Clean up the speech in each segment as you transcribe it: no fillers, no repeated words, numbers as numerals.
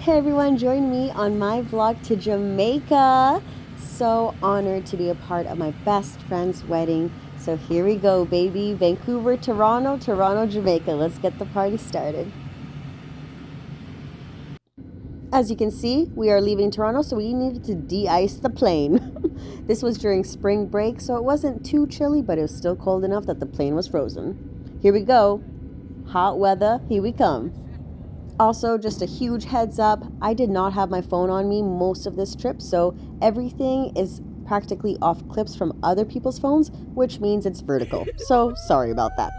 Hey everyone, join me on my vlog to Jamaica. So honored to be a part of my best friend's wedding. So here we go, baby. Vancouver, Toronto, Toronto, Jamaica. Let's get the party started. As you can see, we are leaving Toronto, so we needed to de-ice the plane. This was during spring break, so it wasn't too chilly, but it was still cold enough that the plane was frozen. Here we go. Hot weather, here we come. Also, just a huge heads up, I did not have my phone on me most of this trip, so everything is practically off clips from other people's phones, which means it's vertical. So, sorry about that.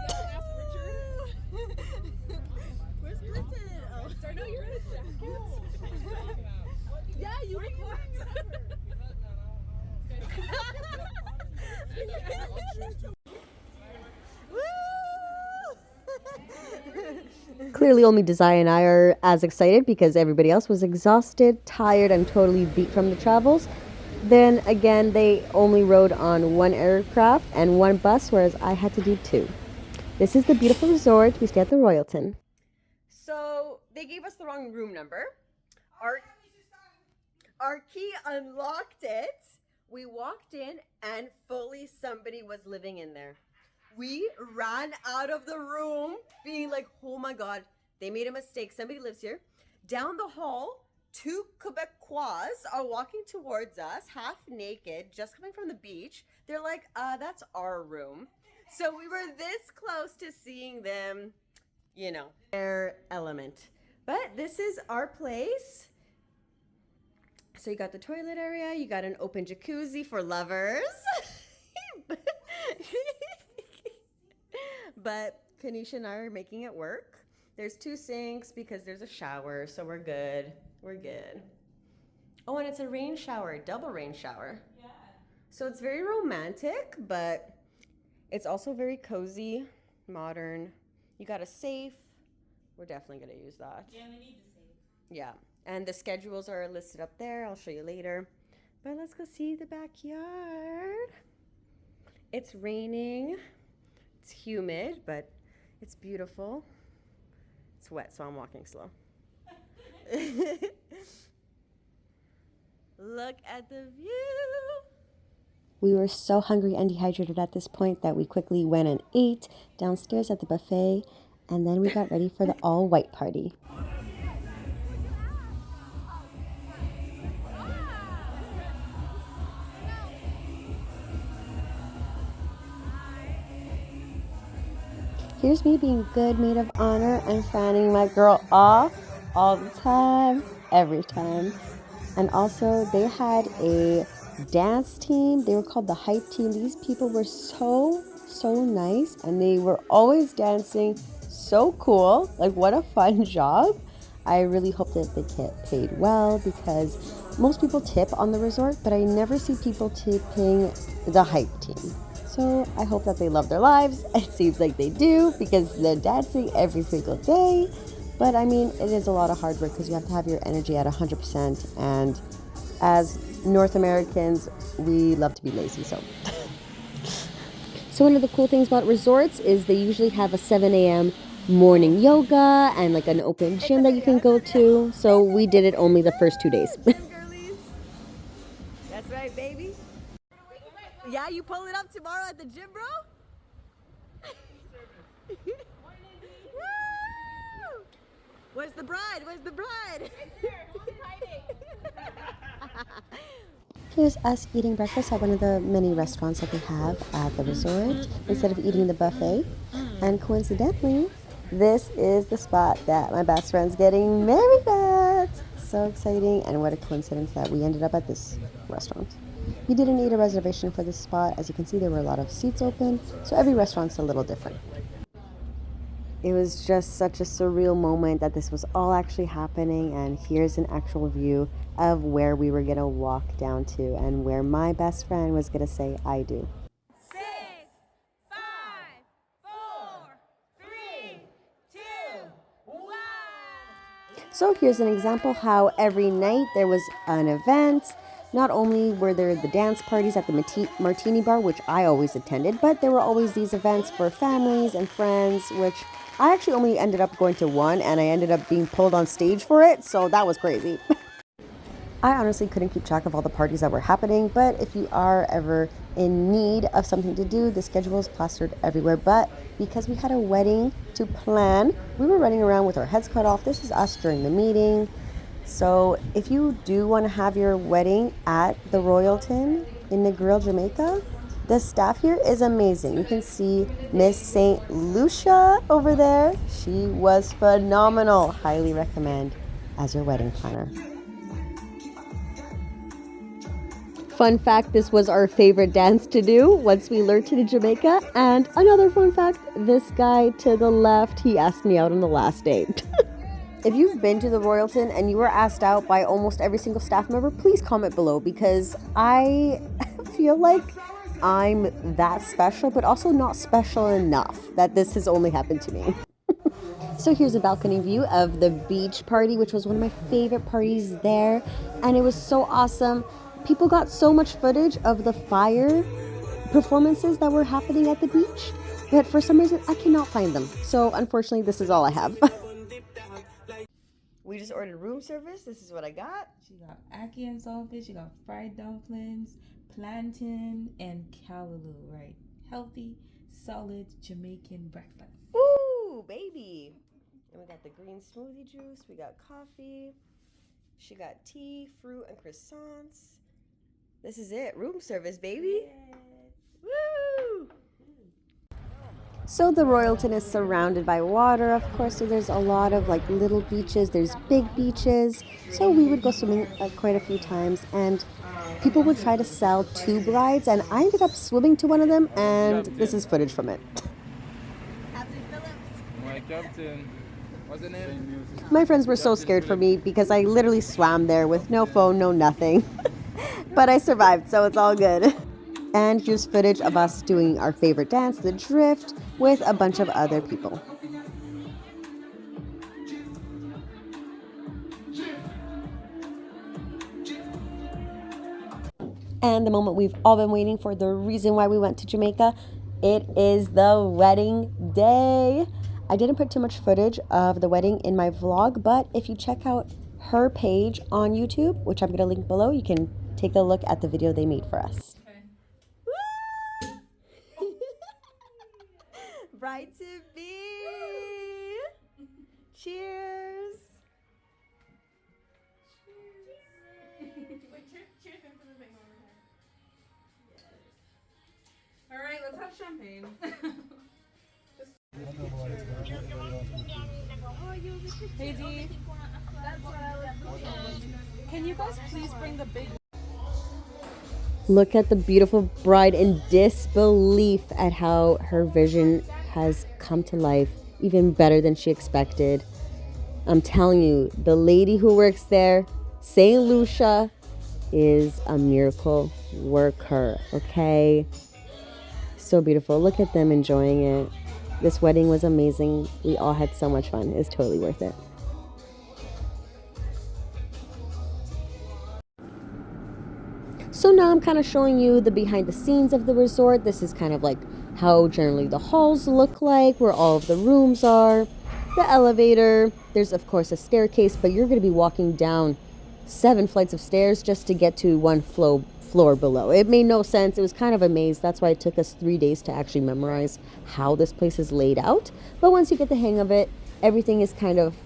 Clearly only Desire and I are as excited because everybody else was exhausted, tired, and totally beat from the travels. Then again, they only rode on one aircraft and one bus, whereas I had to do two. This is the beautiful resort. We stay at the Royalton. So they gave us the wrong room number. Our key unlocked it. We walked in and fully somebody was living in there. We ran out of the room being like, oh my God, they made a mistake. Somebody lives here. Down the hall, two Quebecois are walking towards us, half naked, just coming from the beach. They're like, that's our room. So we were this close to seeing them, you know, their element. But this is our place. So you got the toilet area, you got an open jacuzzi for lovers. But Kanisha and I are making it work. There's two sinks because there's a shower, so we're good. We're good. Oh, and it's a rain shower, double rain shower. Yeah. So it's very romantic, but it's also very cozy, modern. You got a safe. We're definitely going to use that. Yeah, we need the safe. Yeah. And the schedules are listed up there. I'll show you later. But let's go see the backyard. It's raining. It's humid, but it's beautiful. It's wet, so I'm walking slow. Look at the view. We were so hungry and dehydrated at this point that we quickly went and ate downstairs at the buffet, and then we got ready for the all-white party. Here's me being good maid of honor and fanning my girl off all the time, every time. And also, they had a dance team. They were called the Hype Team. These people were so nice, and they were always dancing so cool. Like, what a fun job. I really hope that they get paid well because most people tip on the resort, but I never see people tipping the Hype Team. So I hope that they love their lives. It seems like they do because they're dancing every single day. But I mean, it is a lot of hard work because you have to have your energy at 100%. And as North Americans, we love to be lazy. So one of the cool things about resorts is they usually have a 7 a.m. morning yoga and like an open gym that you can go to. So we did it only the first 2 days. That's right, baby. Yeah, you pull it up tomorrow at the gym, bro? Woo! Where's the bride? Where's the bride? Right there. Who's hiding? Here's us eating breakfast at one of the many restaurants that they have at the resort instead of eating the buffet. And coincidentally, this is the spot that my best friend's getting married at. So exciting, and what a coincidence that we ended up at this restaurant. We didn't need a reservation for this spot. As you can see, there were a lot of seats open, so every restaurant's a little different. It was just such a surreal moment that this was all actually happening, and here's an actual view of where we were gonna walk down to and where my best friend was gonna say I do. 6, 5, 4, 3, 2, 1. So here's an example how every night there was an event. Not only were there the dance parties at the Martini Bar, which I always attended, but there were always these events for families and friends, which I actually only ended up going to one, and I ended up being pulled on stage for it, so that was crazy. I honestly couldn't keep track of all the parties that were happening, but if you are ever in need of something to do, the schedule is plastered everywhere. But because we had a wedding to plan, we were running around with our heads cut off. This is us during the meeting. So if you do want to have your wedding at the Royalton in Negril, Jamaica, the staff here is amazing. You can see Miss St. Lucia over there. She was phenomenal. Highly recommend as your wedding planner. Fun fact, this was our favorite dance to do once we learned it in Jamaica. And another fun fact, this guy to the left, he asked me out on the last date. If you've been to the Royalton and you were asked out by almost every single staff member, please comment below, because I feel like I'm that special, but also not special enough that this has only happened to me. So here's a balcony view of the beach party, which was one of my favorite parties there. And it was so awesome. People got so much footage of the fire performances that were happening at the beach, but for some reason I cannot find them. So unfortunately, this is all I have. We just ordered room service. This is what I got. She got ackee and saltfish. She got fried dumplings, plantain, and callaloo. Right, healthy, solid Jamaican breakfast. Ooh, baby! And we got the green smoothie juice. We got coffee. She got tea, fruit, and croissants. This is it. Room service, baby. Woo! So the Royalton is surrounded by water, of course, so there's a lot of like little beaches, there's big beaches. So we would go swimming quite a few times, and people would try to sell tube rides, and I ended up swimming to one of them, and this is footage from it. My captain. What's the name? My friends were so scared for me because I literally swam there with no phone, no nothing. But I survived, so it's all good. And here's footage of us doing our favorite dance, the drift, with a bunch of other people. And the moment we've all been waiting for, the reason why we went to Jamaica, it is the wedding day. I didn't put too much footage of the wedding in my vlog, but if you check out her page on YouTube, which I'm going to link below, you can take a look at the video they made for us. Okay. Bride to be. Cheers. All right, let's have champagne. Hey Dee, can you guys please bring the big... Look at the beautiful bride in disbelief at how her vision has come to life, even better than she expected. I'm telling you, the lady who works there, St. Lucia, is a miracle worker, okay? So beautiful. Look at them enjoying it. This wedding was amazing. We all had so much fun. It was totally worth it. So now I'm kind of showing you the behind the scenes of the resort. This is kind of like how generally the halls look like, where all of the rooms are, the elevator. There's of course a staircase, but you're going to be walking down 7 flights of stairs just to get to one floor below. It made no sense. It was kind of a maze. That's why it took us 3 days to actually memorize how this place is laid out. But once you get the hang of it, everything is kind of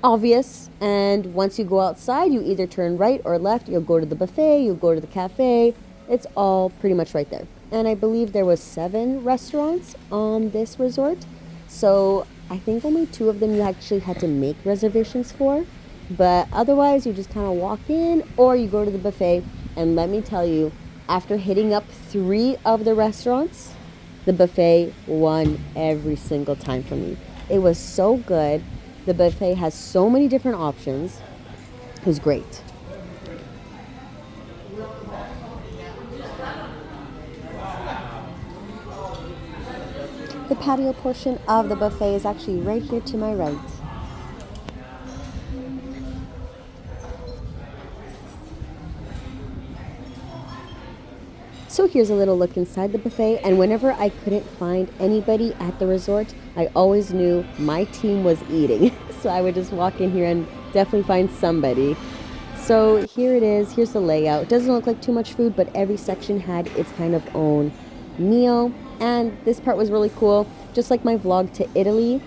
obvious. And once you go outside, you either turn right or left. You'll go to the buffet, you'll go to the cafe. It's all pretty much right there. And I believe there was 7 restaurants on this resort. So I think only 2 of them you actually had to make reservations for. But otherwise, you just kind of walk in or you go to the buffet. And let me tell you, after hitting up 3 of the restaurants, the buffet won every single time for me. It was so good. The buffet has so many different options. It was great. The patio portion of the buffet is actually right here to my right. So here's a little look inside the buffet, and whenever I couldn't find anybody at the resort, I always knew my team was eating. So I would just walk in here and definitely find somebody. So here it is, here's the layout. It doesn't look like too much food, but every section had its kind of own meal. And this part was really cool. Just like my vlog to Italy,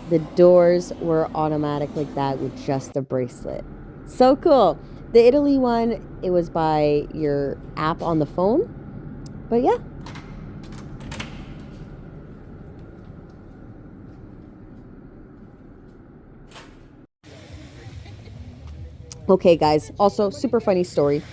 the doors were automatic like that with just the bracelet. So cool. The Italy one, it was by your app on the phone. But yeah. Okay, guys, also super funny story.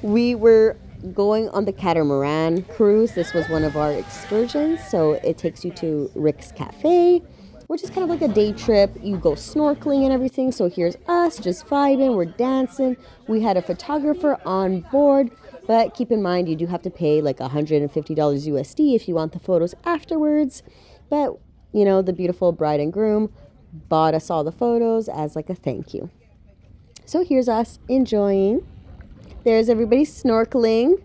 We were going on the Catamaran cruise. This was one of our excursions, so it takes you to Rick's Cafe, which is kind of like a day trip. You go snorkeling and everything. So here's us just vibing, we're dancing. We had a photographer on board, but keep in mind you do have to pay like $150 USD if you want the photos afterwards. But you know, the beautiful bride and groom bought us all the photos as like a thank you. So here's us enjoying. There's everybody snorkeling,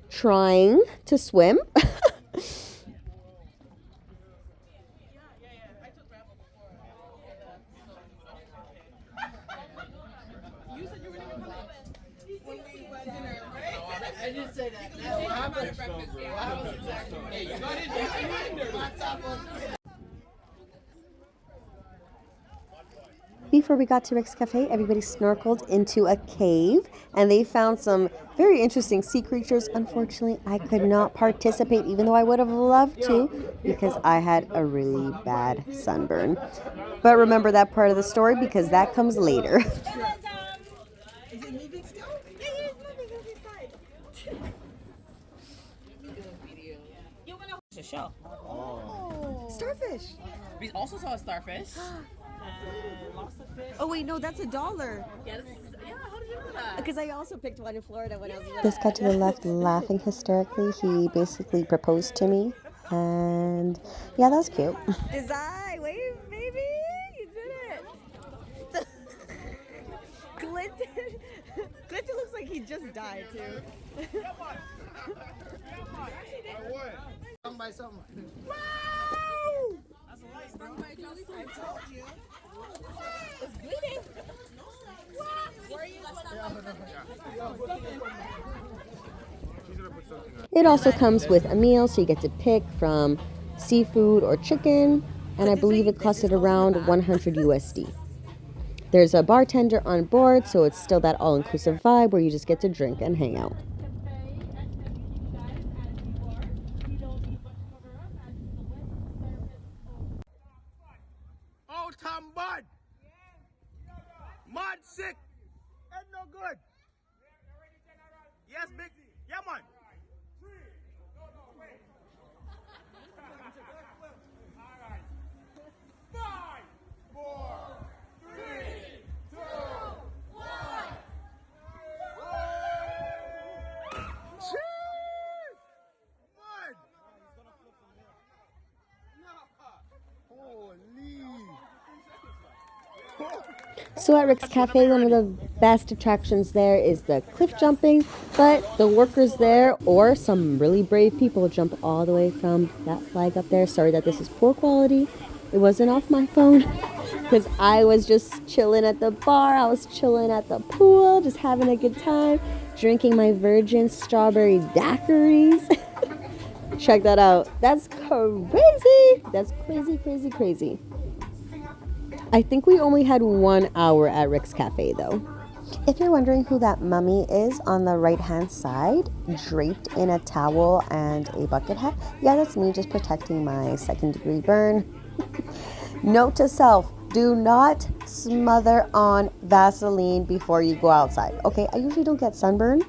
trying to swim. Before we got to Rick's Cafe, everybody snorkeled into a cave and they found some very interesting sea creatures. Unfortunately, I could not participate, even though I would have loved to, because I had a really bad sunburn. But remember that part of the story because that comes later. Is it moving still? Yeah, it's moving. It's inside. It's a shell. Starfish. We also saw a starfish. Oh wait, no, that's $1. Yeah, how did you know that? Because I also picked one in Florida when I was little. This guy to the left laughing hysterically. He basically proposed to me. And yeah, that was cute. Wave, baby, you did it. Clinton looks like he just died too. Come by something. Wow! It's bleeding. It also comes with a meal, so you get to pick from seafood or chicken, and I believe it costed around 100 USD. There's a bartender on board, so it's still that all-inclusive vibe where you just get to drink and hang out. Oh, Tom Bud. Mud sick. Ain't no good. Yes, big. Yeah, man. Five, four, three, two, one. Cheers! Mud. Holy. So at Rick's Cafe, one of the best attractions there is the cliff jumping, but the workers there, or some really brave people, jump all the way from that flag up there. Sorry that this is poor quality. It wasn't off my phone because I was just chilling at the bar. I was chilling at the pool, just having a good time, drinking my virgin strawberry daiquiris. Check that out. That's crazy. That's crazy, crazy, crazy. I think we only had 1 hour at Rick's Cafe though. If you're wondering who that mummy is on the right hand side, draped in a towel and a bucket hat, yeah, that's me just protecting my 2nd-degree burn. Note to self, do not smother on Vaseline before you go outside. Okay, I usually don't get sunburn.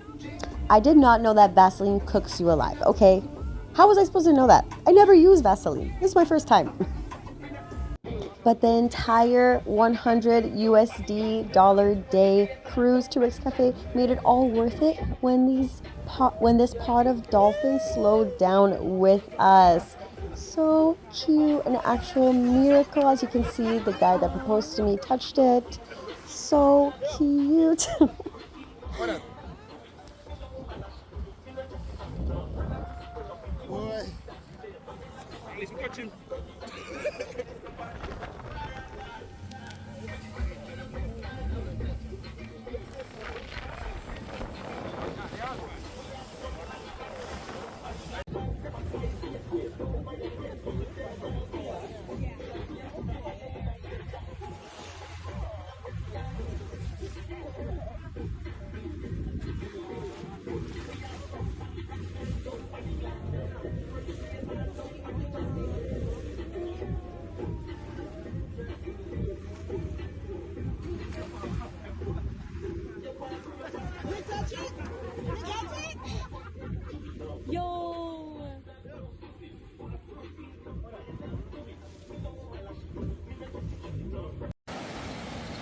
I did not know that Vaseline cooks you alive, okay? How was I supposed to know that? I never use Vaseline. This is my first time. But the entire 100 USD day cruise to Rick's Cafe made it all worth it when this pod of dolphins slowed down with us. So cute, an actual miracle. As you can see, the guy that proposed to me touched it. So cute. watching.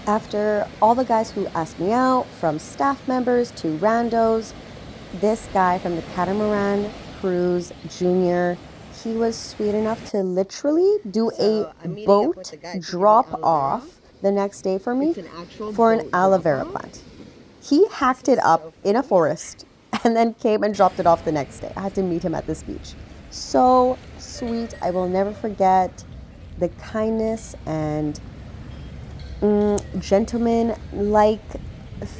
After all the guys who asked me out, from staff members to randos, this guy from the Catamaran Cruise Junior, he was sweet enough to literally do So, a I'm meeting up boat with the guy to give me drop aloe vera. off the next day for me It's an actual for an boat aloe vera drop-off? plant. He hacked it up in a forest and then came and dropped it off the next day. I had to meet him at this beach. So sweet. I will never forget the kindness and gentleman-like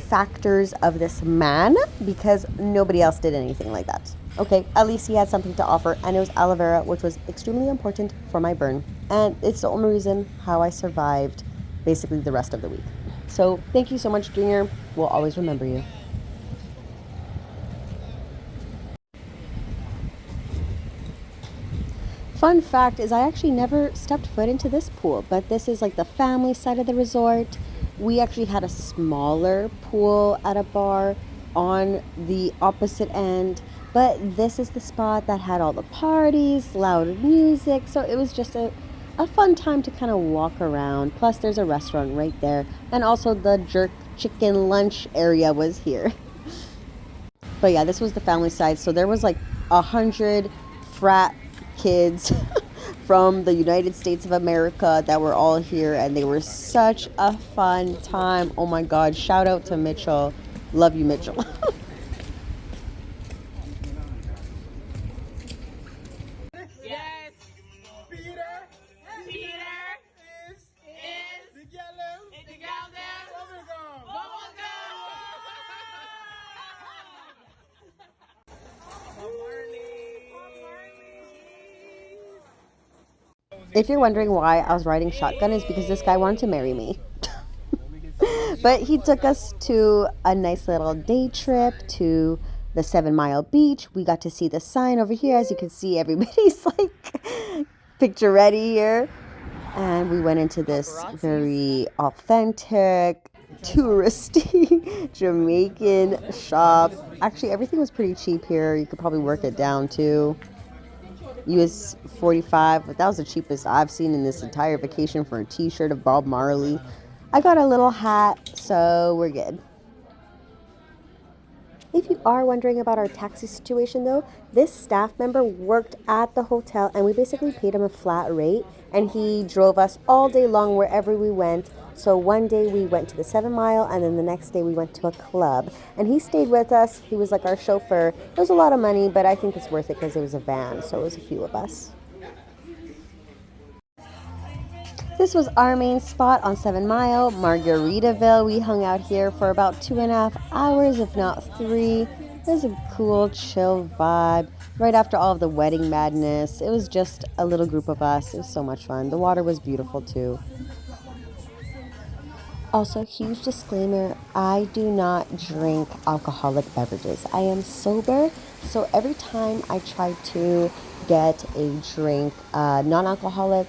factors of this man, because nobody else did anything like that. Okay, at least he had something to offer, and it was aloe vera, which was extremely important for my burn. And it's the only reason how I survived basically the rest of the week. So thank you so much, Junior. We'll always remember you. Fun fact is I actually never stepped foot into this pool, but this is like the family side of the resort. We actually had a smaller pool at a bar on the opposite end, but this is the spot that had all the parties, loud music, so it was just a fun time to kind of walk around. Plus there's a restaurant right there, and also the jerk chicken lunch area was here. But yeah, this was the family side, so there was like 100 frat kids from the United States of America that were all here, and they were such a fun time. Oh my god, shout out to Mitchell. Love you, Mitchell. Yes. Peter. Is the yellow. The If you're wondering why I was riding shotgun, is because this guy wanted to marry me. But he took us to a nice little day trip to the 7 Mile Beach. We got to see the sign over here. As you can see, everybody's like picture ready here. And we went into this very authentic, touristy Jamaican shop. Actually, everything was pretty cheap here. You could probably work it down too. US 45, but that was the cheapest I've seen in this entire vacation for a t-shirt of Bob Marley. I got a little hat, so we're good. If you are wondering about our taxi situation though, this staff member worked at the hotel and we basically paid him a flat rate and he drove us all day long wherever we went. So one day we went to the 7 Mile and then the next day we went to a club and he stayed with us. He was like our chauffeur. It was a lot of money, but I think it's worth it because it was a van, so it was a few of us. This was our main spot on 7 Mile, Margaritaville. We hung out here for about 2.5 hours, if not 3. It was a cool, chill vibe. Right after all of the wedding madness, it was just a little group of us. It was so much fun. The water was beautiful too. Also, huge disclaimer, I do not drink alcoholic beverages. I am sober, so every time I try to get a drink, non-alcoholic,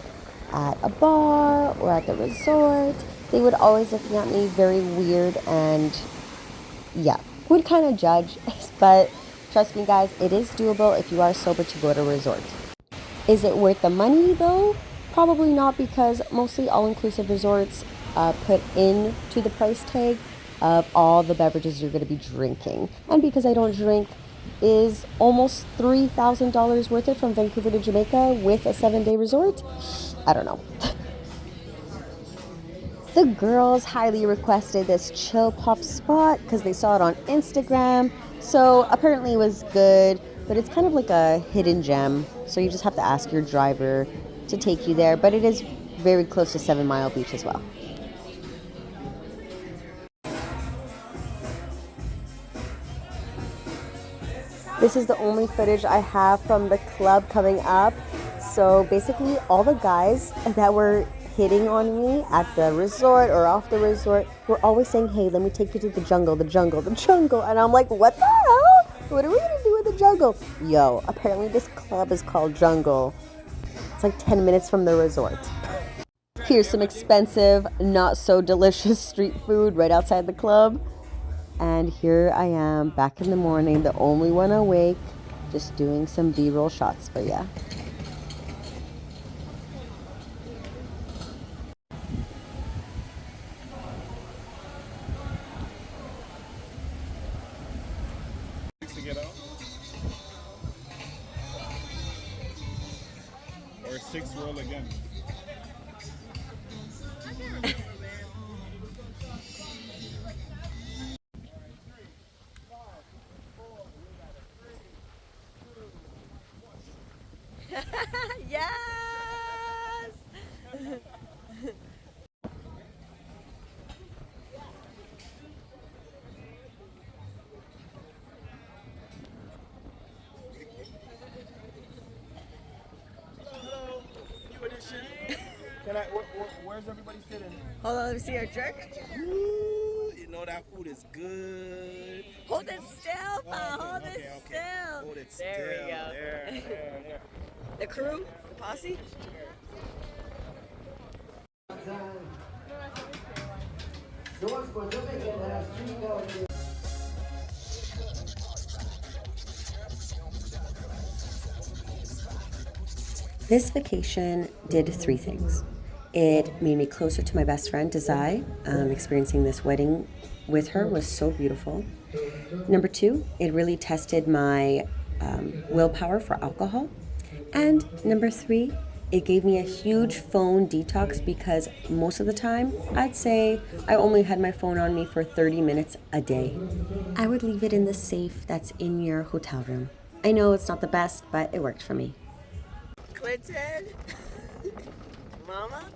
at a bar or at the resort, they would always look at me very weird and would kind of judge. But trust me guys, it is doable if you are sober to go to a resort. Is it worth the money though? Probably not, because mostly all-inclusive resorts put into the price tag of all the beverages you're going to be drinking. And because I don't drink, is almost $3,000 worth it from Vancouver to Jamaica with a 7-day resort? I don't know. The girls highly requested this chill pop spot because they saw it on Instagram. So apparently it was good, but it's kind of like a hidden gem. So you just have to ask your driver to take you there, but it is very close to 7 Mile Beach as well. This is the only footage I have from the club coming up. So basically all the guys that were hitting on me at the resort or off the resort were always saying, hey, let me take you to the jungle, the jungle, the jungle. And I'm like, what the hell? What are we gonna do with the jungle? Yo, apparently this club is called Jungle. It's like 10 minutes from the resort. Here's some expensive, not so delicious street food right outside the club. And here I am back in the morning, the only one awake, just doing some B-roll shots for ya. To get out? Or 6 roll again? Yes! Hello, new edition. Can I, where's everybody sitting? Hold on, let me see your jerk. Ooh, you know that food is good. Hold it still, hold it Okay. still. Hold it There still. we go. There. The crew, the posse. This vacation did 3 things. It made me closer to my best friend, Desai. Experiencing this wedding with her was so beautiful. Number 2, it really tested my willpower for alcohol. And number 3, it gave me a huge phone detox because most of the time, I'd say I only had my phone on me for 30 minutes a day. I would leave it in the safe that's in your hotel room. I know it's not the best, but it worked for me. Clinton. Mama.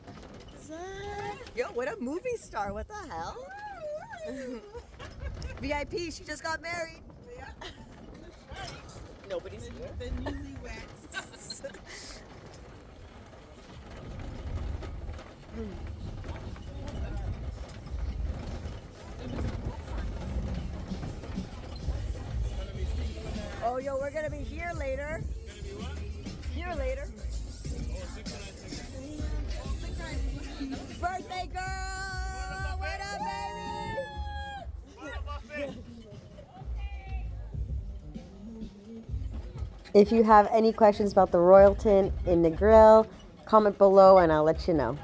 Yo, what a movie star. What the hell? VIP, she just got married. Nobody's here. The newlyweds. Oh, yo, we're gonna be here later. Here later. Birthday girl! What up, baby? If you have any questions about the Royalton in Negril, comment below and I'll let you know.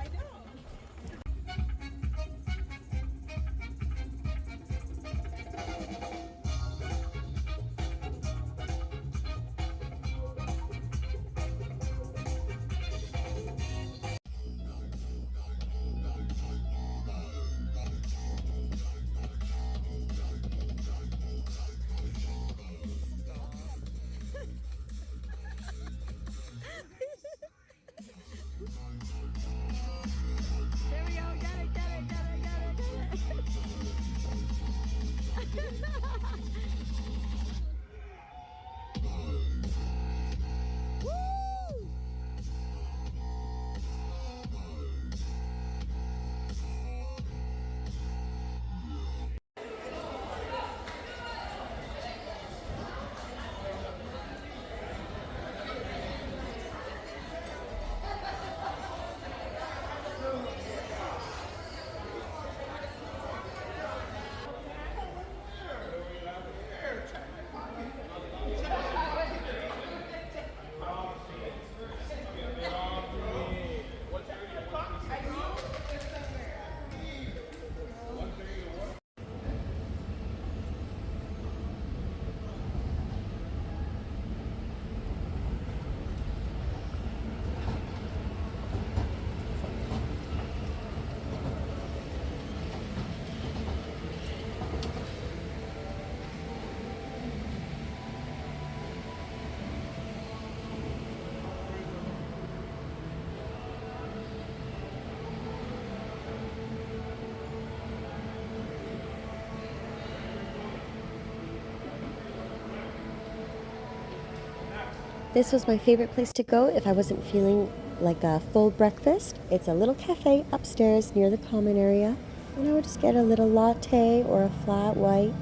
This was my favorite place to go if I wasn't feeling like a full breakfast. It's a little cafe upstairs near the common area. And I would just get a little latte or a flat white.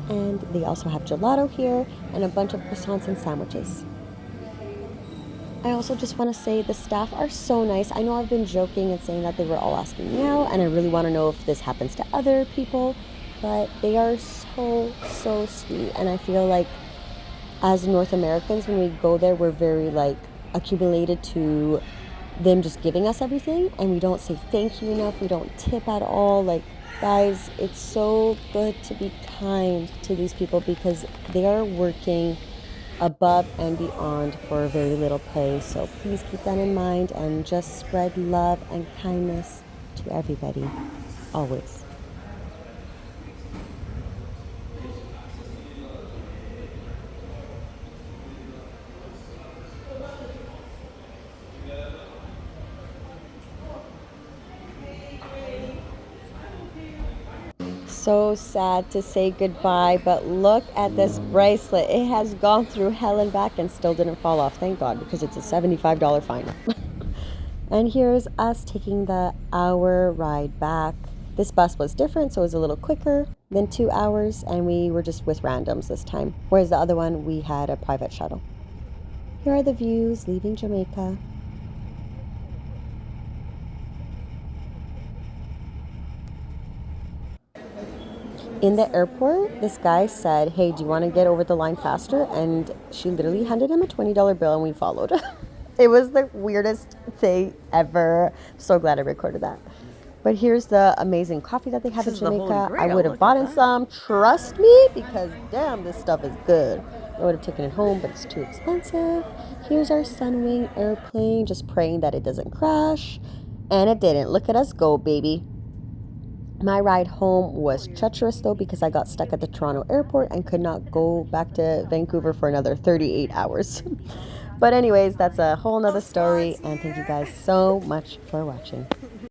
And they also have gelato here and a bunch of croissants and sandwiches. I also just want to say the staff are so nice. I know I've been joking and saying that they were all asking me out, and I really want to know if this happens to other people, but they are so sweet. And I feel like as North Americans, when we go there, we're very like accumulated to them just giving us everything, and we don't say thank you enough. We don't tip at all. Like, guys, it's so good to be kind to these people because they are working above and beyond for very little pay. So please keep that in mind and just spread love and kindness to everybody, always. So sad to say goodbye, but look at this bracelet. It has gone through hell and back and still didn't fall off. Thank God, because it's a $75 fine. And here's us taking the hour ride back. This bus was different, so it was a little quicker than 2 hours, and we were just with randoms this time. Whereas the other one, we had a private shuttle. Here are the views leaving Jamaica. In the airport, this guy said, hey, do you want to get over the line faster? And she literally handed him a $20 bill and we followed. It was the weirdest thing ever. So glad I recorded that. But here's the amazing coffee that they have in Jamaica. I would have bought some, trust me, because damn, this stuff is good. I would have taken it home, but it's too expensive. Here's our Sunwing airplane, just praying that it doesn't crash. And it didn't. Look at us go, baby. My ride home was treacherous though because I got stuck at the Toronto airport and could not go back to Vancouver for another 38 hours. But anyways, that's a whole nother story, and thank you guys so much for watching.